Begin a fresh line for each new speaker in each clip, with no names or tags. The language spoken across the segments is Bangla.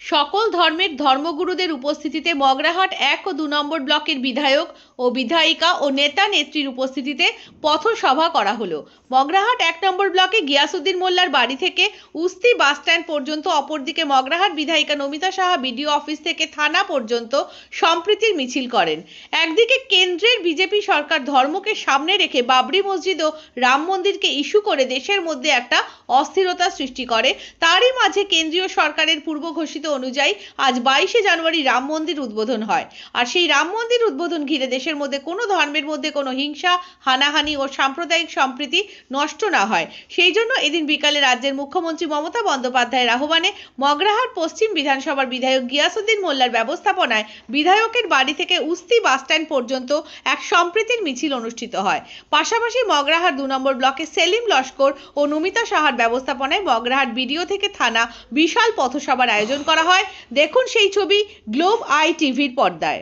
সকল ধর্মের ধর্মগুরুদের উপস্থিতিতে মগরাহাট 1 ও 2 নম্বর ব্লকের বিধায়ক ও বিধায়িকা ও নেতা নেত্রীর উপস্থিতিতে পথসভা করা হলো। মগরাহাট 1 নম্বর ব্লকে গিয়াসউদ্দিন মোল্লার বাড়ি থেকে উস্তি বাস স্ট্যান্ড পর্যন্ত, অপরদিকে মগরাহাট বিধায়িকা নমিতা সাহা বিডিও অফিস থেকে থানা পর্যন্ত সম্প্রীতির মিছিল করেন। একদিকে কেন্দ্রের বিজেপি সরকার ধর্মকে সামনে রেখে বাবরি মসজিদ ও রাম মন্দিরকে ইস্যু করে দেশের মধ্যে একটা অস্থিরতা সৃষ্টি করে, তারই মাঝে কেন্দ্রীয় সরকারের পূর্ব ঘোষিত অনুযায়ী আজ 22শে জানুয়ারি রাম মন্দির উদ্বোধন হয়। আর সেই রাম মন্দির উদ্বোধন ঘিরে দেশের মধ্যে কোনো ধর্মের মধ্যে কোনো হিংসা, হানাহানি ও সাম্প্রদায়িক সম্প্রীতি নষ্ট না হয়, সেই জন্য এদিন বিকালে রাজ্যের মুখ্যমন্ত্রী মমতা বন্দ্যোপাধ্যায়ের আহ্বানে মগরাহাট পশ্চিম বিধানসভার বিধায়ক গিয়াসউদ্দিন মোল্লার ব্যবস্থাপনায় বিধায়কের বাড়ি থেকে উস্তি বাস স্ট্যান্ড পর্যন্ত এক সম্প্রীতির মিছিল অনুষ্ঠিত হয়। পাশাপাশি মগরাহাট 2 নম্বর ব্লকে সেলিম লস্কর ও নমিতা সাহার ব্যবস্থাপনায় মগরাহাট বিডিও থেকে থানা বিশাল পথসভার আয়োজন করা হয়। দেখুন সেই ছবি গ্লোব আই টিভির পর্দায়।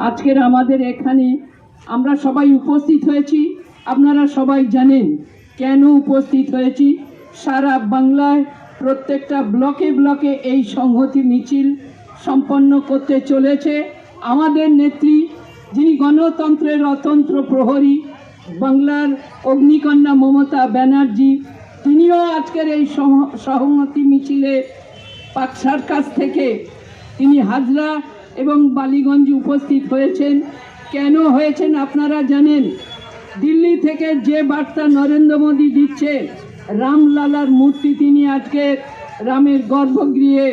আজকের আমাদের এখানে আমরা সবাই উপস্থিত হয়েছি। আপনারা সবাই জানেন কেন উপস্থিত হয়েছি। সারা বাংলায় প্রত্যেকটা ব্লকে ব্লকে এই সংহতি মিছিল সম্পন্ন করতে চলেছে। আমাদের নেত্রী, যিনি গণতন্ত্রের অতন্ত্র প্রহরী, বাংলার অগ্নিকন্যা মমতা ব্যানার্জি, তিনিও আজকের এই সংহতি মিছিলে পাকসার কাছ থেকে তিনি হাজরা এবং বালিগঞ্জে উপস্থিত হয়েছেন। কেন হয়েছেন আপনারা জানেন। দিল্লি থেকে যে বার্তা নরেন্দ্র মোদী দিচ্ছে, রামলালার মূর্তি তিনি আজকে রামের গর্ভগৃহে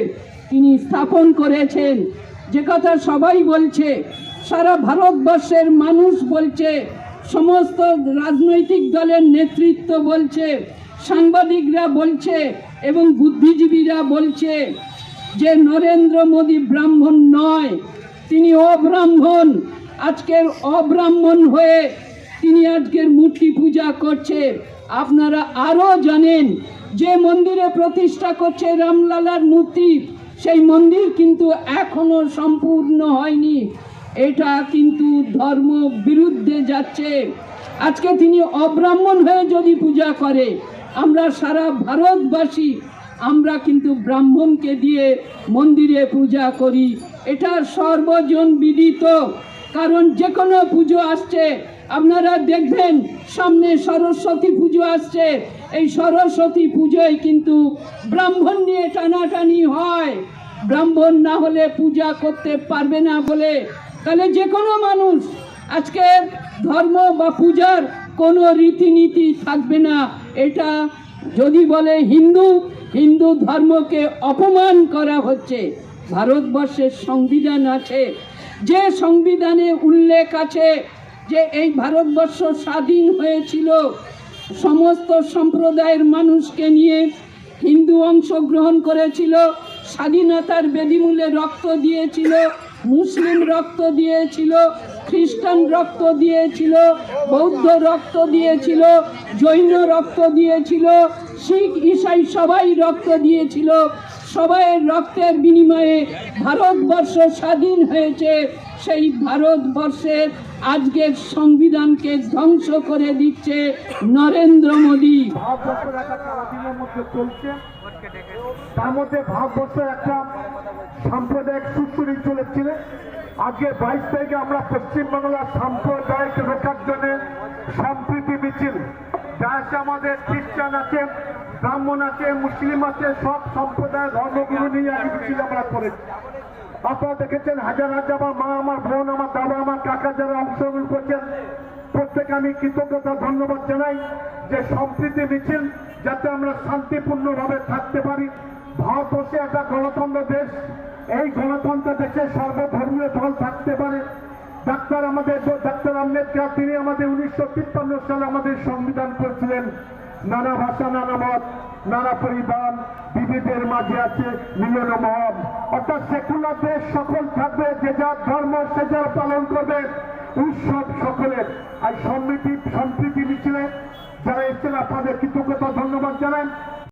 তিনি স্থাপন করেছেন, যে কথা সবাই বলছে, সারা ভারতবর্ষের মানুষ বলছে, সমস্ত রাজনৈতিক দলের নেতৃত্ব বলছে, সাংবাদিকরা বলছে এবং বুদ্ধিজীবীরা বলছে যে নরেন্দ্র মোদী ব্রাহ্মণ নয়, তিনি অব্রাহ্মণ। আজকের অব্রাহ্মণ হয়ে তিনি আজকের মূর্তি পূজা করছে। আপনারা আরও জানেন যে মন্দিরে প্রতিষ্ঠা করছে রামলালার মূর্তি, সেই মন্দির কিন্তু এখনো সম্পূর্ণ হয়নি। এটা কিন্তু ধর্ম বিরুদ্ধে যাচ্ছে। আজকে তিনি অব্রাহ্মণ হয়ে যদি পূজা করে, আমরা সারা ভারতবাসী আমরা কিন্তু ব্রাহ্মণকে দিয়ে মন্দিরে পূজা করি। এটা সর্বজন বিদিত। কারণ যে কোনো পুজো আসছে, আপনারা দেখবেন সামনে সরস্বতী পুজো আসছে, এই সরস্বতী পুজোয় কিন্তু ব্রাহ্মণ নিয়ে টানাটানি হয়, ব্রাহ্মণ না হলে পূজা করতে পারবে না বলে। তাহলে যে কোনো মানুষ আজকে ধর্ম বা পূজার কোনো রীতিনীতি থাকবে না। এটা যদি বলে হিন্দু ধর্মকে অপমান করা হচ্ছে। ভারতবর্ষের সংবিধান আছে, যে সংবিধানে উল্লেখ আছে যে এই ভারতবর্ষ স্বাধীন হয়েছিল সমস্ত সম্প্রদায়ের মানুষকে নিয়ে। হিন্দু অংশগ্রহণ করেছিল, স্বাধীনতার বেদিমূলে রক্ত দিয়েছিল, মুসলিম রক্ত দিয়েছিল, খ্রিস্টান রক্ত দিয়েছিল, বৌদ্ধ রক্ত দিয়েছিল, জৈন রক্ত দিয়েছিল, শিখ ইসাই সবাই রক্ত দিয়েছিল। সবাইয়ের রক্তের বিনিময়ে ভারতবর্ষ স্বাধীন হয়েছে। সেই ভারতবর্ষের আজকের সংবিধানকে ধ্বংস করে দিচ্ছে নরেন্দ্র মোদী।
ভারতবর্ষের একটা স্বাধীনের মধ্যে চলছে, তার মধ্যে ভারতবর্ষ একটা সাম্প্রদায়িক সুস্থিতি চলেছিল। আজকে 22 তারিখে আমরা পশ্চিমবাংলার সাম্প্রদায়িক রক্ষার জন্য সম্প্রীতি মিছিল, যা আছে আমাদের খ্রিস্টান আছে, ব্রাহ্মণ আছে, মুসলিম আছে, সব সম্প্রদায়ের ধর্মগুরু নিয়ে আগে মিছিল আমরা করেছি। আপনারা দেখেছেন হাজার হাজার আমার মা, আমার বোন, আমার দাদা, আমার কাকা যারা অংশগ্রহণ করছেন, প্রত্যেকে আমি কৃতজ্ঞতা ধন্যবাদ জানাই যে সম্প্রীতি মিছিল যাতে আমরা শান্তিপূর্ণভাবে থাকতে পারি। ভারতবর্ষে একটা গণতন্ত্র দেশ, এই গণতন্ত্র দেশে সর্বধর্মীয় দল থাকতে পারে। ডাক্তার আম্বেদকর তিনি আমাদের 1953 সালে আমাদের সংবিধান করেছিলেন। নানা ভাষা, নানা মত, নানা পরিধান, বিবিধের মাঝে আছে মিলন মহৎ। অর্থাৎ সেকুলার দেশ সকল থাকবে, যে যার ধর্ম সে যার পালন করবে, উৎসব সকলের। আর সম্প্রীতি মিছিলে যারা এসেছেন আপনাদের কৃতজ্ঞতা ধন্যবাদ জানান।